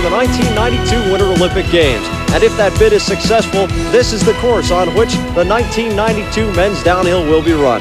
the 1992 Winter Olympic Games. And if that bid is successful, this is the course on which the 1992 men's downhill will be run.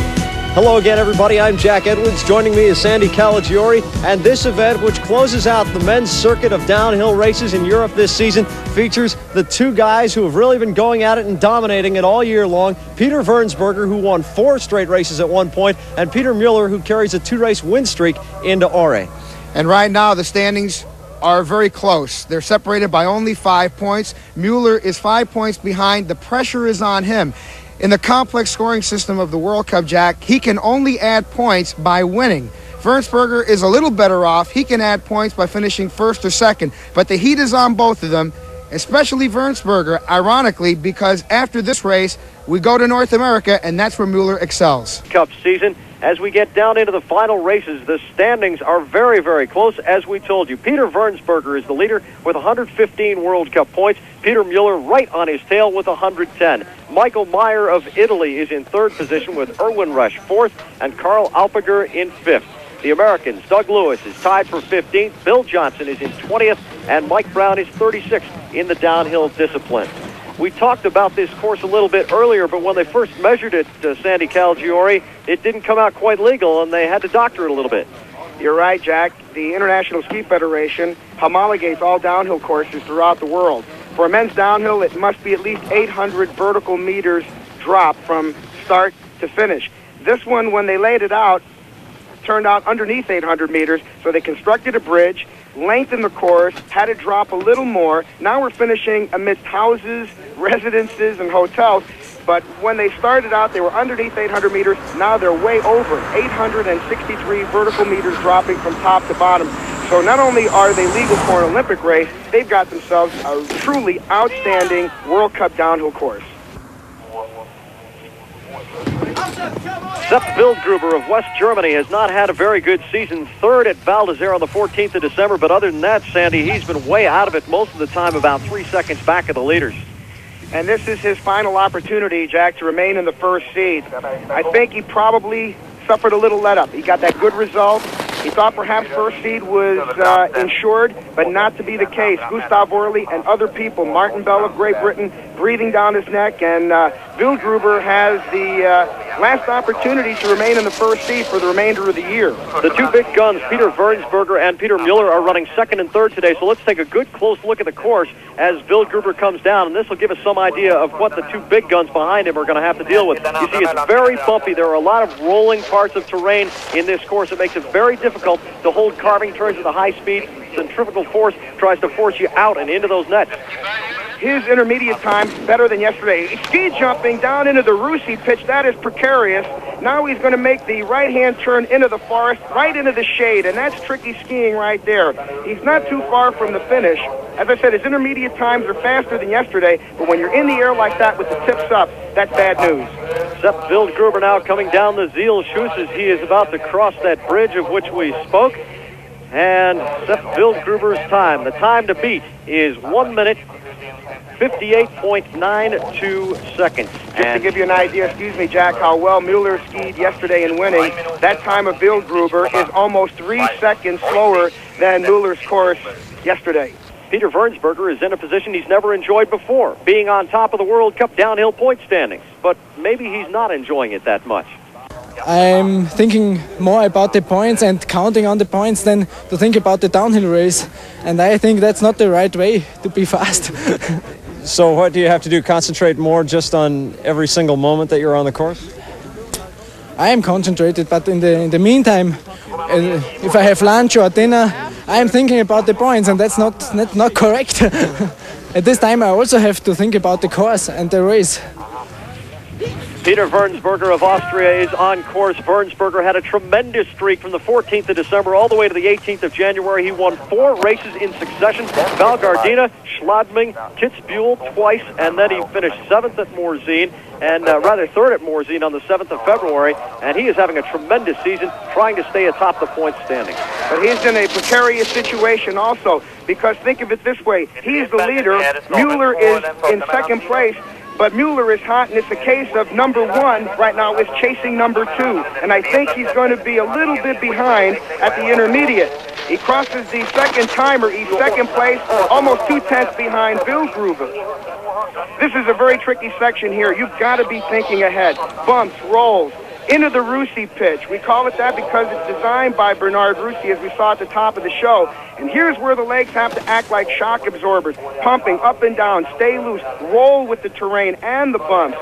Hello again, everybody. I'm Jack Edwards. Joining me is Sandy Calagiore. And this event, which closes out the men's circuit of downhill races in Europe this season, features the two guys who have really been going at it and dominating it all year long. Peter Wernsberger, who won 4 straight races at one point, and Peter Mueller, who carries a 2-race win streak into Åre. And right now, the standings are very close. They're separated by only 5 points. Mueller is 5 points behind. The pressure is on him. In the complex scoring system of the World Cup, Jack, he can only add points by winning. Wernsberger is a little better off. He can add points by finishing first or second, but the heat is on both of them, especially Wernsberger, ironically, because after this race, we go to North America, and that's where Mueller excels. Cup season. As we get down into the final races, the standings are very, very close, as we told you. Peter Wernsberger is the leader with 115 World Cup points. Peter Mueller right on his tail with 110. Michael Meyer of Italy is in 3rd position with Erwin Resch 4th and Karl Alpiger in 5th. The Americans, Doug Lewis, is tied for 15th. Bill Johnson is in 20th, and Mike Brown is 36th in the downhill discipline. We talked about this course a little bit earlier, but when they first measured it, Sandy Calagiore, it didn't come out quite legal, and they had to doctor it a little bit. You're right, Jack. The International Ski Federation homologates all downhill courses throughout the world. For a men's downhill, it must be at least 800 vertical meters drop from start to finish. This one, when they laid it out, turned out underneath 800 meters, so they constructed a bridge, lengthened the course, had it drop a little more. Now we're finishing amidst houses, residences, and hotels. But when they started out, they were underneath 800 meters. Now they're way over 863 vertical meters dropping from top to bottom. So not only are they legal for an Olympic race, they've got themselves a truly outstanding World Cup downhill course. Sepp Wildgruber of West Germany has not had a very good season. 3rd at Val d'Isère on the 14th of December, but other than that, Sandy, he's been way out of it most of the time, about 3 seconds back of the leaders. And this is his final opportunity, Jack, to remain in the first seed. I think he probably suffered a little let-up. He got that good result. He thought perhaps first seed was insured, but not to be the case. Gustav Orley and other people, Martin Bell of Great Britain, breathing down his neck, and Wildgruber has the last opportunity to remain in the first seed for the remainder of the year. The two big guns, Peter Wernsberger and Peter Mueller, are running 2nd and 3rd today, so let's take a good close look at the course as Wildgruber comes down, and this will give us some idea of what the two big guns behind him are going to have to deal with. You see, it's very bumpy. There are a lot of rolling parts of terrain in this course. It makes it very difficult to hold carving turns with a high speed. Centrifugal force tries to force you out and into those nets. His intermediate time's better than yesterday. Ski jumping down into the Russi pitch, that is precarious. Now he's going to make the right-hand turn into the forest, right into the shade, and that's tricky skiing right there. He's not too far from the finish. As I said, his intermediate times are faster than yesterday, but when you're in the air like that with the tips up, that's bad news. Sepp Wildgruber now coming down the Zielschuss as he is about to cross that bridge of which we spoke. And Sepp Wildgruber's time, the time to beat, is 1 minute 58.92 seconds. Just to give you an idea, excuse me, Jack, how well Mueller skied yesterday in winning, that time of Wildgruber is almost 3 seconds slower than Mueller's course yesterday. Peter Wernsberger is in a position he's never enjoyed before, being on top of the World Cup downhill point standings. But maybe he's not enjoying it that much. I'm thinking more about the points and counting on the points than to think about the downhill race. And I think that's not the right way to be fast. So what do you have to do? Concentrate more just on every single moment that you're on the course? I am concentrated, but in the meantime, if I have lunch or dinner, I am thinking about the points, and that's not correct. At this time, I also have to think about the course and the race. Peter Wernsberger of Austria is on course. Wernsberger had a tremendous streak from the 14th of December all the way to the 18th of January. He won 4 races in succession. Val Gardena, Schladming, Kitzbühel twice, and then he finished 7th at Morzine, and 3rd at Morzine on the 7th of February. And he is having a tremendous season, trying to stay atop the point standing. But he's in a precarious situation also, because think of it this way. He's the leader. Mueller is in 2nd place. But Mueller is hot, and it's a case of number 1 right now is chasing number 2. And I think he's going to be a little bit behind at the intermediate. He crosses the second timer. He's second place, almost 2/10 behind Bill Gruber. This is a very tricky section here. You've got to be thinking ahead. Bumps, rolls, into the Russi pitch. We call it that because it's designed by Bernard Russi, as we saw at the top of the show. And here's where the legs have to act like shock absorbers, pumping up and down, stay loose, roll with the terrain and the bumps.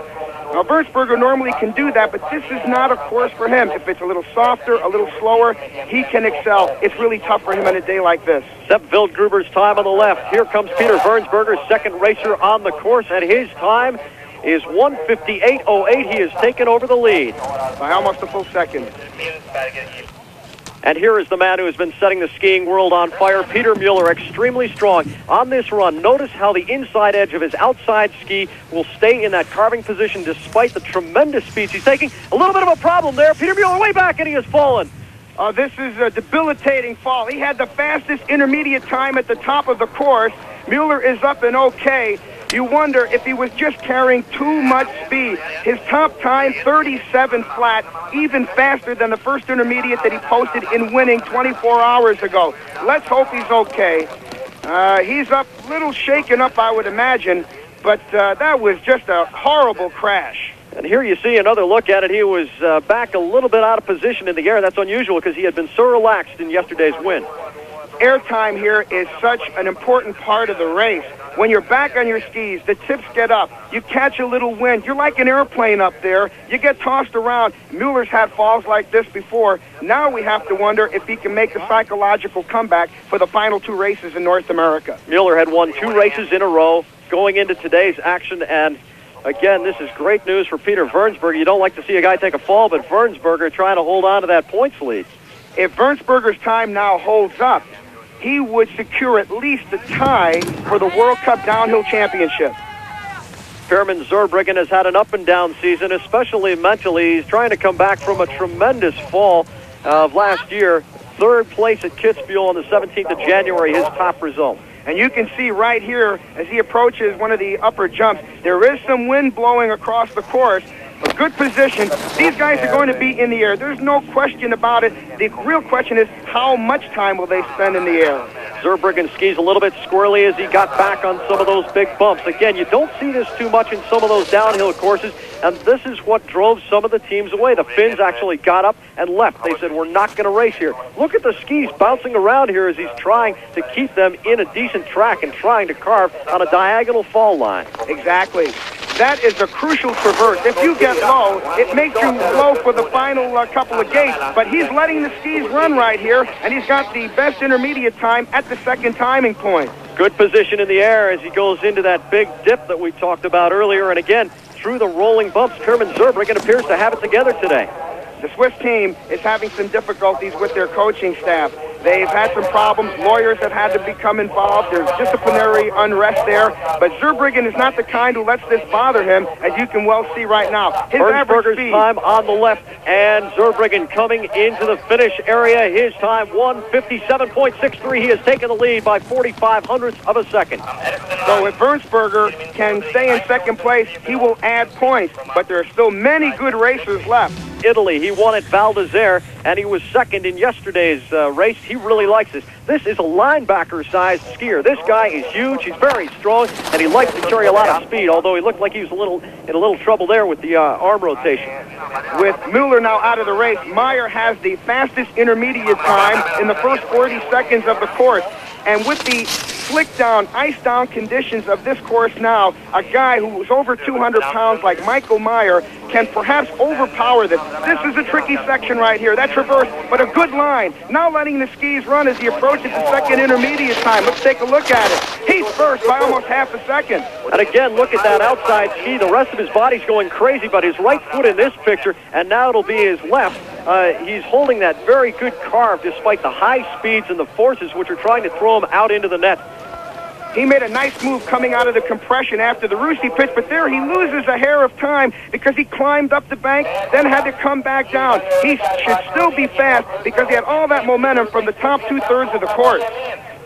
Now, Wirtzberger normally can do that, but this is not a course for him. If it's a little softer, a little slower, he can excel. It's really tough for him on a day like this. Sepp Wildgruber's time on the left. Here comes Peter Wirtzberger, second racer on the course, and his time is 1:58.08. He has taken over the lead by almost a full second. And here is the man who has been setting the skiing world on fire, Peter Mueller, extremely strong on this run. Notice how the inside edge of his outside ski will stay in that carving position despite the tremendous speeds he's taking. A little bit of a problem there. Peter Mueller way back, and he has fallen. This is a debilitating fall. He had the fastest intermediate time at the top of the course. Mueller is up and okay. You wonder if he was just carrying too much speed. His top time, 37 flat, even faster than the first intermediate that he posted in winning 24 hours ago. Let's hope he's okay. He's up, a little shaken up, I would imagine, but that was just a horrible crash. And here you see another look at it. He was back a little bit out of position in the air. That's unusual because he had been so relaxed in yesterday's win. Airtime here is such an important part of the race. When you're back on your skis, the tips get up. You catch a little wind. You're like an airplane up there. You get tossed around. Mueller's had falls like this before. Now we have to wonder if he can make a psychological comeback for the final two races in North America. Mueller had won 2 races in a row going into today's action, and again, this is great news for Peter Wirtzberger. You don't like to see a guy take a fall, but Wirtzberger trying to hold on to that points lead. If Wirtzberger's time now holds up, he would secure at least a tie for the World Cup Downhill Championship. Pirmin Zurbriggen has had an up-and-down season, especially mentally. He's trying to come back from a tremendous fall of last year. 3rd place at Kitzbühel on the 17th of January, his top result. And you can see right here, as he approaches one of the upper jumps, there is some wind blowing across the course. A good position. These guys are going to be in the air. There's no question about it. The real question is, how much time will they spend in the air? Zurbriggen skis a little bit squirrely as he got back on some of those big bumps. Again, you don't see this too much in some of those downhill courses, and this is what drove some of the teams away. The Finns actually got up and left. They said, we're not going to race here. Look at the skis bouncing around here as he's trying to keep them in a decent track and trying to carve on a diagonal fall line. Exactly. That is a crucial traverse. If you get low, it makes you low for the final couple of gates, but he's letting the skis run right here, and he's got the best intermediate time at the second timing point. Good position in the air as he goes into that big dip that we talked about earlier, and again, through the rolling bumps, Pirmin Zurbriggen appears to have it together today. The Swiss team is having some difficulties with their coaching staff. They've had some problems. Lawyers have had to become involved. There's disciplinary unrest there. But Zurbriggen is not the kind who lets this bother him, as you can well see right now. His average speed time on the left, and Zurbriggen coming into the finish area. His time, 1:57.63. He has taken the lead by 0.45 of a second. So if Wirtzberger can stay in second place, he will add points. But there are still many good racers left. Italy, he won at Val d'Isère, and he was second in yesterday's race. He really likes this. This is a linebacker-sized skier. This guy is huge. He's very strong, and he likes to carry a lot of speed, although he looked like he was in a little trouble there with the arm rotation. With Mueller now out of the race, Meyer has the fastest intermediate time in the first 40 seconds of the course. And with the slick-down, ice-down conditions of this course now, a guy who is over 200 pounds like Michael Meyer can perhaps overpower this. This is a tricky section right here. That traverse, but a good line. Now letting the skis run as he approaches the second intermediate time. Let's take a look at it. He's first by almost half a second. And again, look at that outside ski. The rest of his body's going crazy, but his right foot in this picture, and now it'll be his left. He's holding that very good carve despite the high speeds and the forces which are trying to throw him out into the net. He made a nice move coming out of the compression after the Russi pitch, but there he loses a hair of time because he climbed up the bank, then had to come back down. He should still be fast because he had all that momentum from the top 2/3 of the course.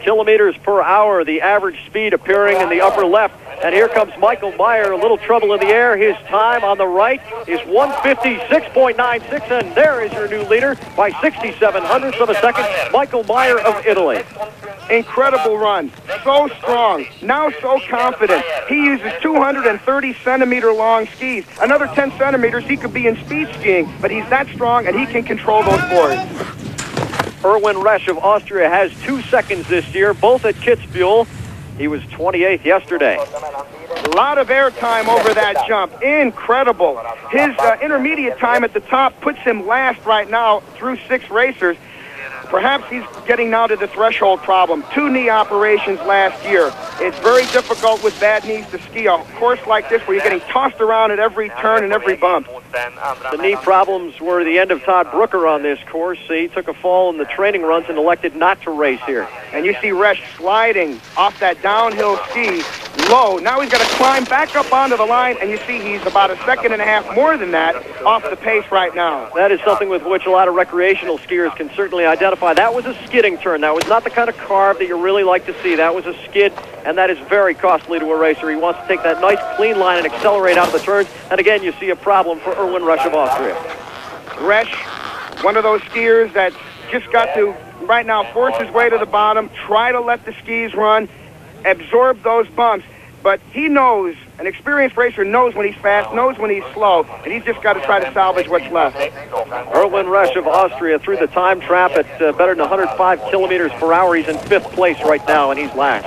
Kilometers per hour, the average speed appearing in the upper left. And here comes Michael Meyer, a little trouble in the air. His time on the right is 156.96, and there is your new leader by 67 hundredths of a second, Michael Meyer of Italy. Incredible run. So strong. Now so confident. He uses 230 centimeter long skis. Another 10 centimeters, he could be in speed skiing, but he's that strong and he can control those boards. Erwin Resch of Austria has 2 seconds this year, both at Kitzbühel. He was 28th yesterday. A lot of air time over that jump. Incredible. His intermediate time at the top puts him last right now through 6 racers. Perhaps he's getting now to the threshold problem. 2 knee operations last year. It's very difficult with bad knees to ski a course like this where you're getting tossed around at every turn and every bump. The knee problems were the end of Todd Brooker on this course. He took a fall in the training runs and elected not to race here. And you see Resch sliding off that downhill ski low. Now he's got to climb back up onto the line, and you see he's about a second and a half more than that off the pace right now. That is something with which a lot of recreational skiers can certainly identify. That was a skidding turn. That was not the kind of carve that you really like to see. That was a skid, and that is very costly to a racer. He wants to take that nice clean line and accelerate out of the turns, and again you see a problem for Erwin Resch of Austria. Resch, one of those skiers that's just got to right now force his way to the bottom, try to let the skis run, absorb those bumps, but he knows, an experienced racer knows when he's fast, knows when he's slow, and he's just got to try to salvage what's left. Erwin Resch of Austria through the time trap at better than 105 kilometers per hour. He's in 5th place right now, and he's last.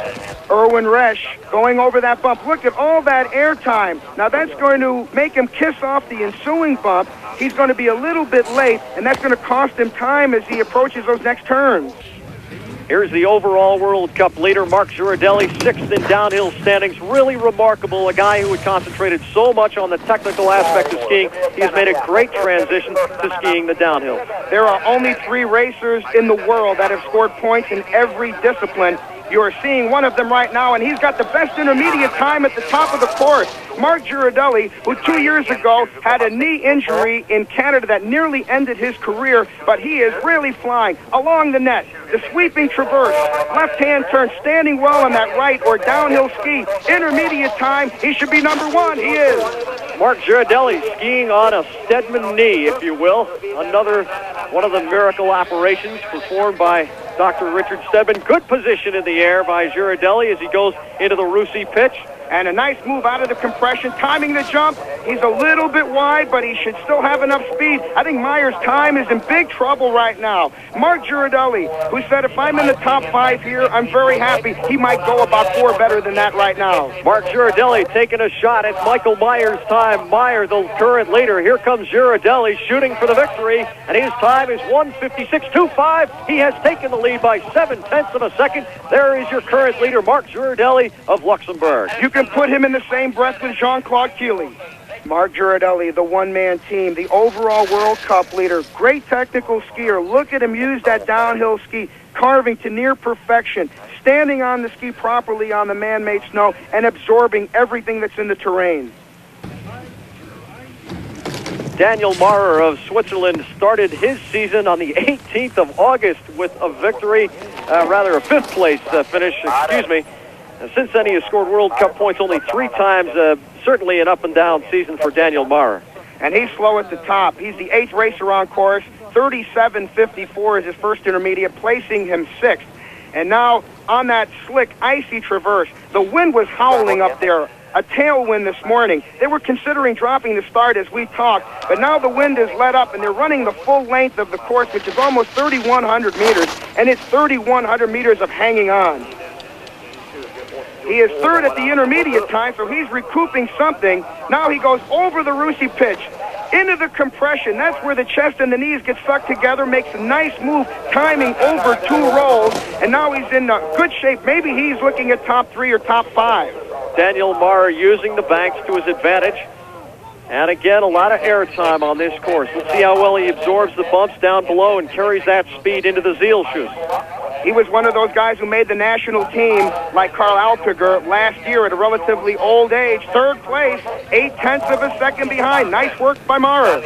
Erwin Resch going over that bump. Look at all that air time. Now that's going to make him kiss off the ensuing bump. He's going to be a little bit late, and that's going to cost him time as he approaches those next turns. Here's the overall World Cup leader, Mark Girardelli, 6th in downhill standings. Really remarkable, a guy who had concentrated so much on the technical aspect of skiing. He has made a great transition to skiing the downhill. There are only 3 racers in the world that have scored points in every discipline. You are seeing one of them right now, and he's got the best intermediate time at the top of the course. Mark Girardelli, who 2 years ago had a knee injury in Canada that nearly ended his career, but he is really flying along the net. The sweeping traverse, left-hand turn, standing well on that right or downhill ski. Intermediate time, he should be number 1. He is. Mark Girardelli skiing on a Stedman knee, if you will. Another one of the miracle operations performed by Dr. Richard Stedman. Good position in the air by Girardelli as he goes into the Russi pitch. And a nice move out of the compression, timing the jump. He's a little bit wide, but he should still have enough speed. I think Meyer's time is in big trouble right now. Mark Girardelli, who said, if I'm in the top 5 here, I'm very happy. He might go about 4 better than that right now. Mark Girardelli taking a shot at Michael Meyer's time. Meyer, the current leader. Here comes Girardelli shooting for the victory, and his time is 156.25. He has taken the lead by 7/10 of a second. There is your current leader, Mark Girardelli of Luxembourg. You can put him in the same breath with Jean-Claude Keely. Mark Girardelli, the one-man team, the overall World Cup leader, great technical skier. Look at him use that downhill ski, carving to near perfection, standing on the ski properly on the man-made snow, and absorbing everything that's in the terrain. Daniel Mahrer of Switzerland started his season on the 18th of August with a victory, rather a 5th place finish, excuse me. Since then, he has scored World Cup points only 3 times, certainly an up-and-down season for Daniel Mahrer. And he's slow at the top. He's the 8th racer on course. 37.54 is his first intermediate, placing him 6th. And now, on that slick, icy traverse, the wind was howling up there. A tailwind this morning. They were considering dropping the start as we talked, but now the wind is let up, and they're running the full length of the course, which is almost 3,100 meters, and it's 3,100 meters of hanging on. He is 3rd at the intermediate time, so he's recouping something. Now he goes over the Russi pitch, into the compression. That's where the chest and the knees get stuck together, makes a nice move, timing over 2 rolls, and now he's in good shape. Maybe he's looking at top 3 or top 5. Daniel Mahrer using the banks to his advantage. And again, a lot of air time on this course. Let's see how well he absorbs the bumps down below and carries that speed into the Zielschuss. He was one of those guys who made the national team, like Karl Alpiger, last year at a relatively old age. 3rd place, 0.8 of a second behind. Nice work by Mahrer.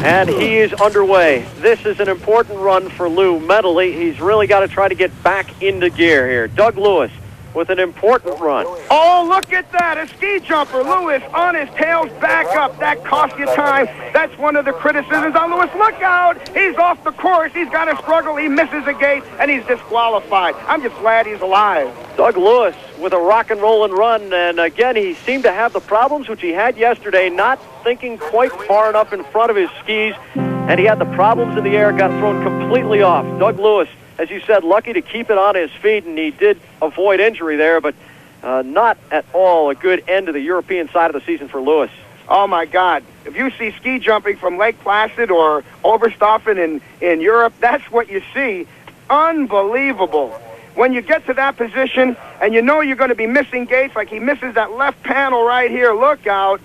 And he is underway. This is an important run for Lou mentally. He's really got to try to get back into gear here. Doug Lewis with an important run. Oh, look at that. A ski jumper. Lewis on his tails back up. That cost you time. That's one of the criticisms on Lewis. Look out. He's off the course. He's got to struggle. He misses a gate, and he's disqualified. I'm just glad he's alive. Doug Lewis with a rock and roll and run, and again, he seemed to have the problems which he had yesterday, not thinking quite far enough in front of his skis, and he had the problems in the air, got thrown completely off. Doug Lewis, as you said, lucky to keep it on his feet, and he did avoid injury there, but not at all a good end to the European side of the season for Lewis. Oh, my God. If you see ski jumping from Lake Placid or Oberstaufen in Europe, that's what you see. Unbelievable. When you get to that position and you know you're going to be missing gates, like he misses that left panel right here, look out.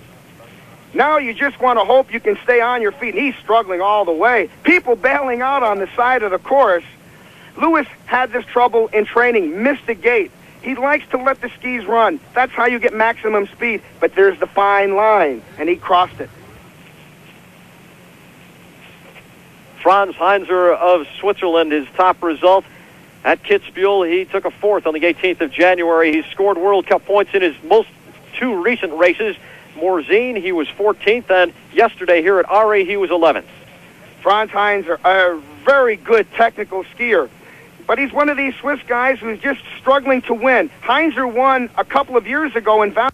Now you just want to hope you can stay on your feet. And he's struggling all the way. People bailing out on the side of the course. Lewis had this trouble in training, missed a gate. He likes to let the skis run. That's how you get maximum speed. But there's the fine line, and he crossed it. Franz Heinzer of Switzerland, his top result at Kitzbühel. He took a fourth on the 18th of January. He scored World Cup points in his two recent races. Morzine, he was 14th, and yesterday here at Ari, he was 11th. Franz Heinzer, a very good technical skier. But he's one of these Swiss guys who's just struggling to win. Heinzer won a couple of years ago and found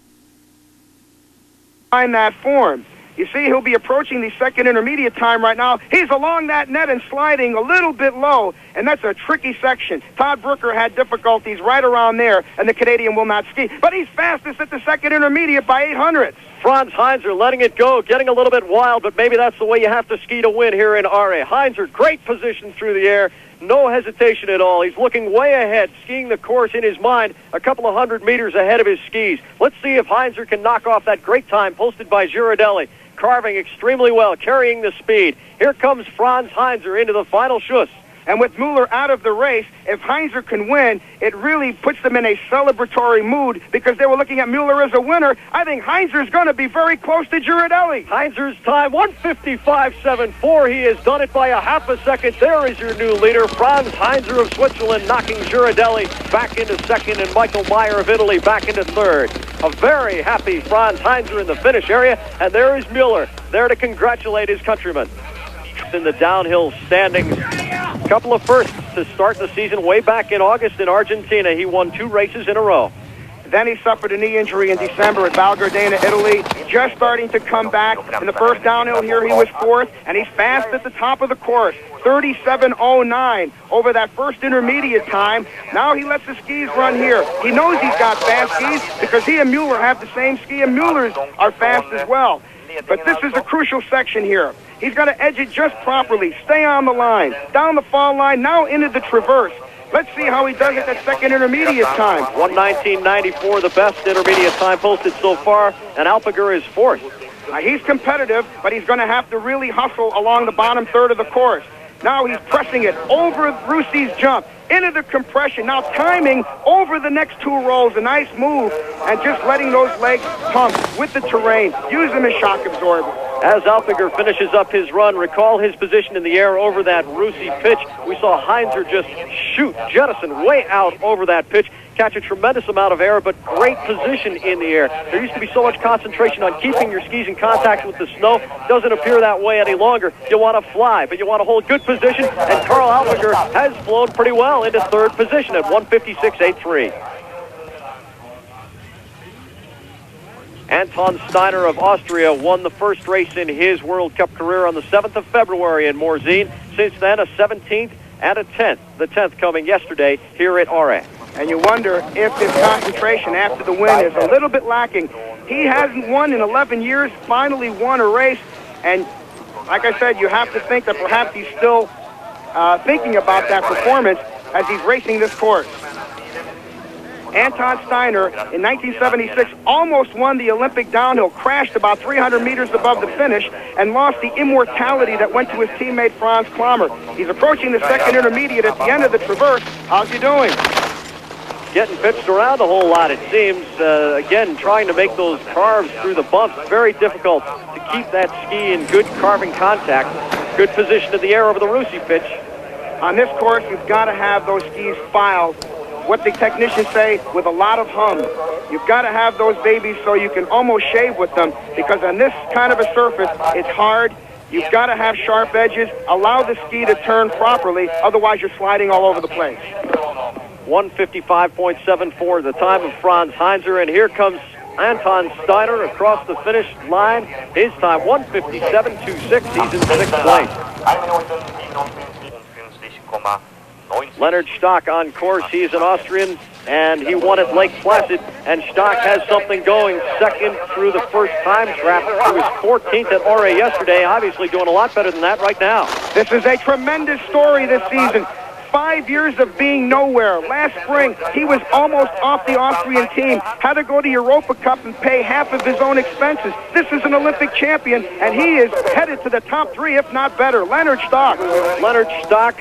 that form. You see, he'll be approaching the second intermediate time right now. He's along that net and sliding a little bit low, and that's a tricky section. Todd Brooker had difficulties right around there, and the Canadian will not ski. But he's fastest at the second intermediate by 800ths. Franz Heinzer letting it go, getting a little bit wild, but maybe that's the way you have to ski to win here in Are. Heinzer, great position through the air, no hesitation at all. He's looking way ahead, skiing the course in his mind, a couple of 100 meters ahead of his skis. Let's see if Heinzer can knock off that great time posted by Girardelli. Carving extremely well, carrying the speed. Here comes Franz Heinzer into the final schuss. And with Mueller out of the race, if Heinzer can win, it really puts them in a celebratory mood because they were looking at Mueller as a winner. I think Heinzer's going to be very close to Girardelli. Heinzer's time, 1:55.74. He has done it by a half a second. There is your new leader, Franz Heinzer of Switzerland, knocking Girardelli back into second and Michael Meyer of Italy back into third. A very happy Franz Heinzer in the finish area, and there is Mueller there to congratulate his countrymen. In the downhill standings, a couple of firsts to start the season way back in August in Argentina. He won 2 races in a row. Then he suffered a knee injury in December at Val Gardena, Italy. Just starting to come back. In the first downhill here, he was 4th, and he's fast at the top of the course. 37.09 over that first intermediate time. Now he lets the skis run here. He knows he's got fast skis because he and Mueller have the same ski, and Mueller's are fast as well. But this is a crucial section here. He's got to edge it just properly, stay on the line, down the fall line, now into the traverse. Let's see how he does at that second intermediate time. 1:19.94, the best intermediate time posted so far, and Alpiger is 4th. He's competitive, but he's going to have to really hustle along the bottom third of the course. Now he's pressing it over Russi's jump, into the compression. Now timing over the next 2 rolls, a nice move, and just letting those legs pump with the terrain. Use them as shock absorbers. As Alpiger finishes up his run, recall his position in the air over that Russi pitch. We saw Heinzer just jettison way out over that pitch, catch a tremendous amount of air, but great position in the air. There used to be so much concentration on keeping your skis in contact with the snow. Doesn't appear that way any longer. You want to fly, but you want to hold good position, and Karl Alpiger has flown pretty well into 3rd position at 1:56.83. Anton Steiner of Austria won the first race in his World Cup career on the 7th of February in Morzine. Since then, a 17th and a 10th. The 10th coming yesterday here at Are. And you wonder if his concentration after the win is a little bit lacking. He hasn't won in 11 years, finally won a race, and like I said, you have to think that perhaps he's still thinking about that performance as he's racing this course. Anton Steiner, in 1976, almost won the Olympic downhill, crashed about 300 meters above the finish, and lost the immortality that went to his teammate Franz Klammer. He's approaching the second intermediate at the end of the traverse. How's he doing? Getting pitched around a whole lot, it seems. Again, trying to make those carves through the bumps. Very difficult to keep that ski in good carving contact. Good position in the air over the Russi pitch. On this course, you've got to have those skis filed what the technicians say, with a lot of hum. You've got to have those babies so you can almost shave with them, because on this kind of a surface, it's hard. You've got to have sharp edges, allow the ski to turn properly, otherwise you're sliding all over the place. 155.74, the time of Franz Heinzer, and here comes Anton Steiner across the finish line. His time, 157.26. He's in sixth place. Leonhard Stock on course. He's an Austrian, and he won at Lake Placid. And Stock has something going, second through the first time trap. He was 14th at Ore yesterday, obviously doing a lot better than that right now. This is a tremendous story this season. 5 years of being nowhere. Last spring, he was almost off the Austrian team, had to go to Europa Cup and pay half of his own expenses. This is an Olympic champion, and he is headed to the top three, if not better. Leonhard Stock. Leonhard Stock,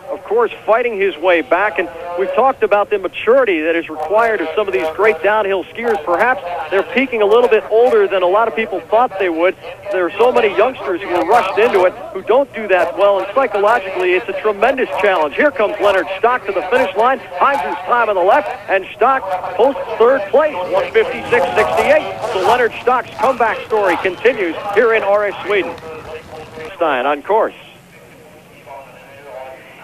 of course, fighting his way back, and we've talked about the maturity that is required of some of these great downhill skiers. Perhaps they're peaking a little bit older than a lot of people thought they would. There are so many youngsters who are rushed into it who don't do that well, and psychologically it's a tremendous challenge. Here comes Leonhard Stock to the finish line. Heinzer's time on the left, and Stock posts third place, 156.68. So Leonhard Stock's comeback story continues here in Ore, Sweden. Stein on course.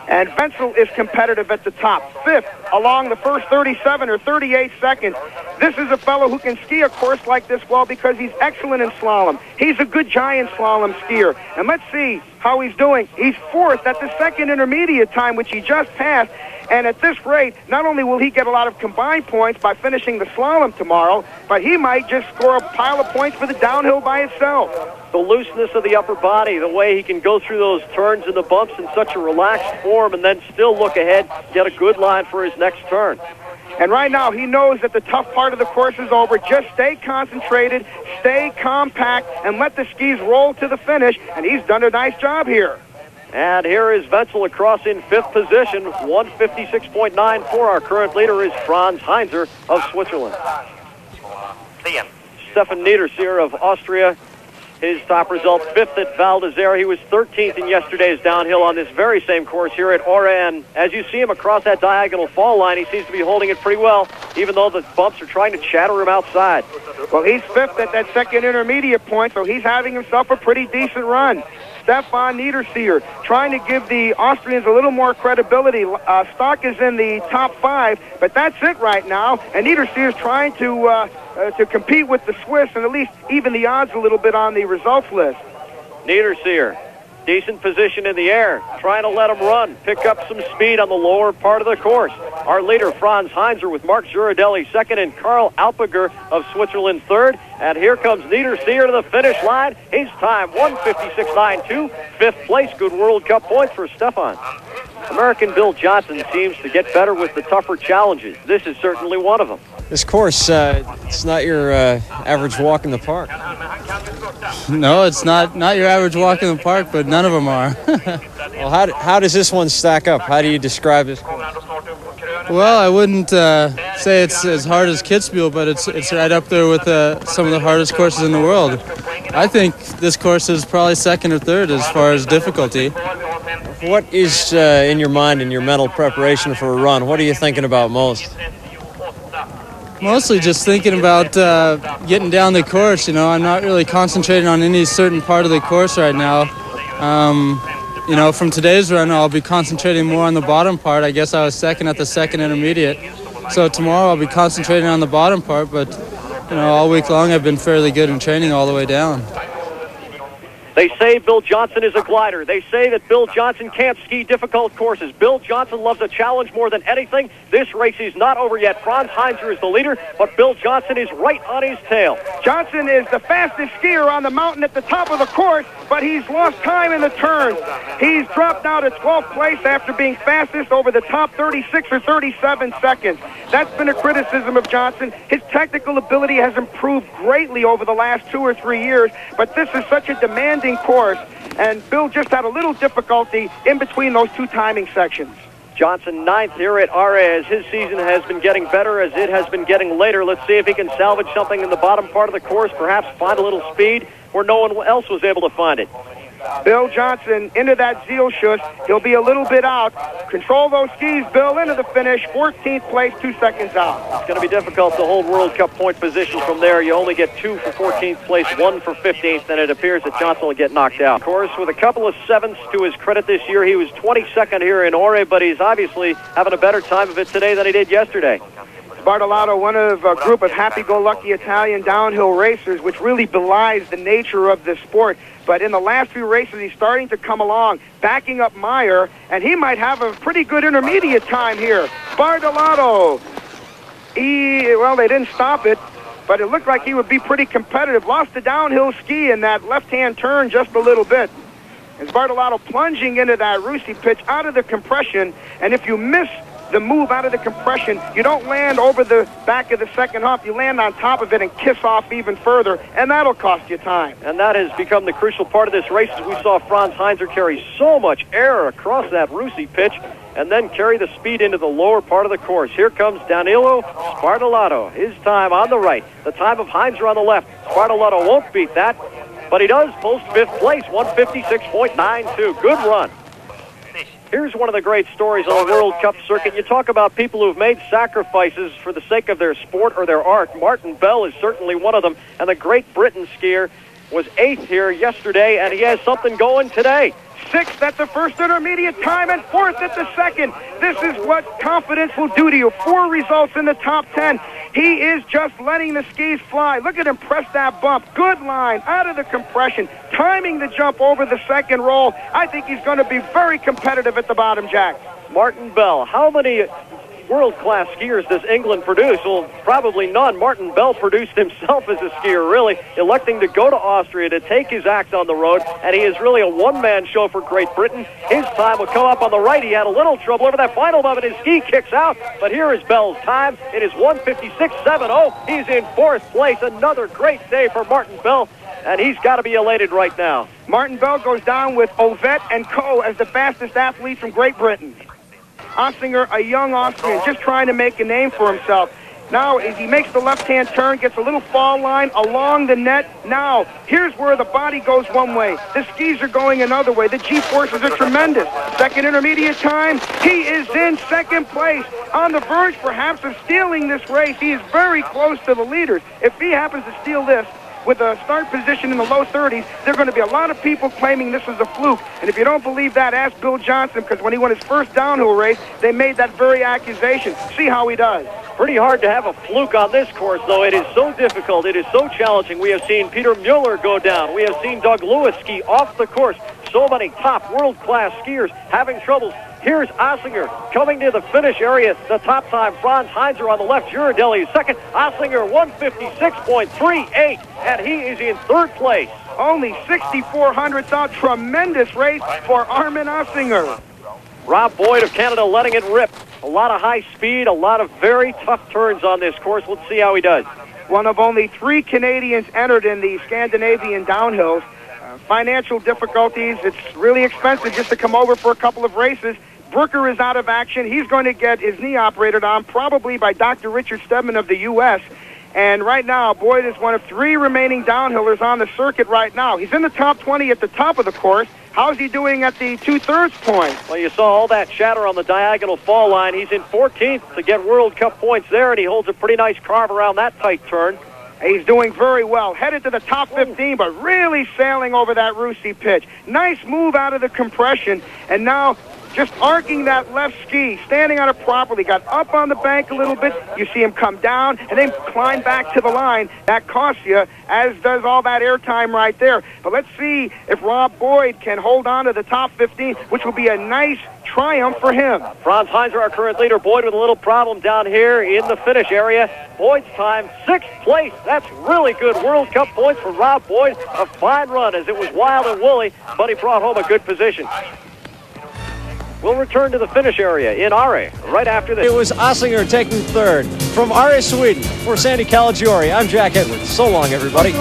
And Wenzel is competitive at the top, fifth along the first 37 or 38 seconds. This is a fellow who can ski a course like this well because he's excellent in slalom. He's a good giant slalom skier. And let's see how he's doing. He's fourth at the second intermediate time, which he just passed. And at this rate, not only will he get a lot of combined points by finishing the slalom tomorrow, but he might just score a pile of points for the downhill by itself. The looseness of the upper body, the way he can go through those turns and the bumps in such a relaxed form and then still look ahead, get a good line for his next turn. And right now, he knows that the tough part of the course is over. Just stay concentrated, stay compact, and let the skis roll to the finish, and he's done a nice job here. And here is Wenzel across in fifth position, 156.94. Our current leader is Franz Heinzer of Switzerland. Stephan Niederseer of Austria, his top result, fifth at Val d'Isère. He was 13th in yesterday's downhill on this very same course here at Ore. And as you see him across that diagonal fall line, he seems to be holding it pretty well, even though the bumps are trying to chatter him outside. Well, he's fifth at that second intermediate point, so he's having himself a pretty decent run. Stephan Niederseer trying to give the Austrians a little more credibility. Stock is in the top five, but that's it right now. And Niederseer is trying to compete with the Swiss and at least even the odds a little bit on the results list. Niederseer, decent position in the air, trying to let him run, pick up some speed on the lower part of the course. Our leader, Franz Heinzer, with Mark Girardelli second and Karl Alpiger of Switzerland third. And here comes Niederseer to the finish line. His time, 156.92. Fifth place, good World Cup points for Stephan. American Bill Johnson seems to get better with the tougher challenges. This is certainly one of them. This course, it's not your average walk in the park. No, it's not your average walk in the park, but none of them are. Well, how does this one stack up? How do you describe this course? Well, I wouldn't say it's as hard as Kitzbühel, but it's right up there with some of the hardest courses in the world. I think this course is probably second or third as far as difficulty. What is in your mind in your mental preparation for a run? What are you thinking about most? Mostly just thinking about getting down the course. You know, I'm not really concentrating on any certain part of the course right now. You know, from today's run, I'll be concentrating more on the bottom part. I guess I was second at the second intermediate. So tomorrow I'll be concentrating on the bottom part, but, you know, all week long I've been fairly good in training all the way down. They say Bill Johnson is a glider. They say that Bill Johnson can't ski difficult courses. Bill Johnson loves a challenge more than anything. This race is not over yet. Franz Heinzer is the leader, but Bill Johnson is right on his tail. Johnson is the fastest skier on the mountain at the top of the course, but he's lost time in the turns. He's dropped out at 12th place after being fastest over the top 36 or 37 seconds. That's been a criticism of Johnson. His technical ability has improved greatly over the last 2 or 3 years, but this is such a demanding course, and Bill just had a little difficulty in between those two timing sections. Johnson ninth here at Ore as his season has been getting better as it has been getting later. Let's see if he can salvage something in the bottom part of the course, perhaps find a little speed where no one else was able to find it. Bill Johnson into that Zielschuss. He'll be a little bit out. Control those skis, Bill, into the finish. 14th place, 2 seconds out. It's going to be difficult to hold World Cup point position from there. You only get 2 for 14th place, 1 for 15th, and it appears that Johnson will get knocked out. Of course, with a couple of 7ths to his credit this year, he was 22nd here in Ore, but he's obviously having a better time of it today than he did yesterday. Sbardellotto, one of a group of happy-go-lucky Italian downhill racers, which really belies the nature of this sport. But in the last few races, he's starting to come along, backing up Meyer, and he might have a pretty good intermediate time here. Sbardellotto, well, they didn't stop it, but it looked like he would be pretty competitive. Lost the downhill ski in that left-hand turn just a little bit. And Sbardellotto plunging into that Russi pitch out of the compression, and if you miss the move out of the compression, you don't land over the back of the second hump. You land on top of it and kiss off even further, and that'll cost you time. And that has become the crucial part of this race, as we saw Franz Heinzer carry so much air across that Russi pitch and then carry the speed into the lower part of the course. Here comes Danilo Sbardellotto. His time on the right, the time of Heinzer on the left. Sbardellotto won't beat that, but he does post 5th place, 156.92. Good run. Here's one of the great stories on the World Cup circuit. You talk about people who've made sacrifices for the sake of their sport or their art. Martin Bell is certainly one of them, and the Great Britain skier was 8th here yesterday, and he has something going today. 6th at the first intermediate time and 4th at the second. This is what confidence will do to you. 4 results in the top 10. He is just letting the skis fly. Look at him press that bump. Good line out of the compression, timing the jump over the second roll. I think he's going to be very competitive at the bottom, Jack. Martin Bell, how many world-class skiers does England produce? Well, probably none. Martin Bell produced himself as a skier, really, electing to go to Austria to take his act on the road, and he is really a one-man show for Great Britain. His time will come up on the right. He had a little trouble over that final moment. His ski kicks out, but here is Bell's time. It is 156.70. He's in 4th place. Another great day for Martin Bell, and he's got to be elated right now. Martin Bell goes down with Ovet and Co. as the fastest athlete from Great Britain. Assinger, a young Austrian, just trying to make a name for himself. Now, as he makes the left-hand turn, gets a little fall line along the net. Now, here's where the body goes one way. The skis are going another way. The G-forces are tremendous. Second intermediate time, he is in 2nd place. On the verge, perhaps, of stealing this race. He is very close to the leaders. If he happens to steal this, with a start position in the low 30s, there are going to be a lot of people claiming this is a fluke. And if you don't believe that, ask Bill Johnson, because when he won his first downhill race, they made that very accusation. See how he does. Pretty hard to have a fluke on this course, though. It is so difficult. It is so challenging. We have seen Peter Mueller go down. We have seen Doug Lewis ski off the course. So many top world-class skiers having troubles. Here's Assinger coming to the finish area. The top time, Franz Heinzer on the left. Girardelli is second. Assinger 156.38, and he is in 3rd place. Only 6,400 out. Tremendous race for Armin Assinger. Rob Boyd of Canada letting it rip. A lot of high speed, a lot of very tough turns on this course. Let's see how he does. One of only 3 Canadians entered in the Scandinavian downhills. Financial difficulties. It's really expensive just to come over for a couple of races. Brooker is out of action. He's going to get his knee operated on, probably by Dr. Richard Stedman of the U.S. And right now, Boyd is one of 3 remaining downhillers on the circuit right now. He's in the top 20 at the top of the course. How's he doing at the 2/3 point? Well, you saw all that chatter on the diagonal fall line. He's in 14th to get World Cup points there, and he holds a pretty nice carve around that tight turn. He's doing very well. Headed to the top 15, but really sailing over that Russi pitch. Nice move out of the compression, and now just arcing that left ski, standing on it properly. Got up on the bank a little bit. You see him come down and then climb back to the line. That costs you, as does all that airtime right there. But let's see if Rob Boyd can hold on to the top 15, which will be a nice triumph for him. Franz Heinzer, our current leader. Boyd with a little problem down here in the finish area. Boyd's time, 6th place. That's really good World Cup points for Rob Boyd. A fine run, as it was wild and woolly, but he brought home a good position. We'll return to the finish area in Are right after this. It was Assinger taking 3rd. From Are, Sweden, for Sandy Calagiore, I'm Jack Edwards. So long, everybody.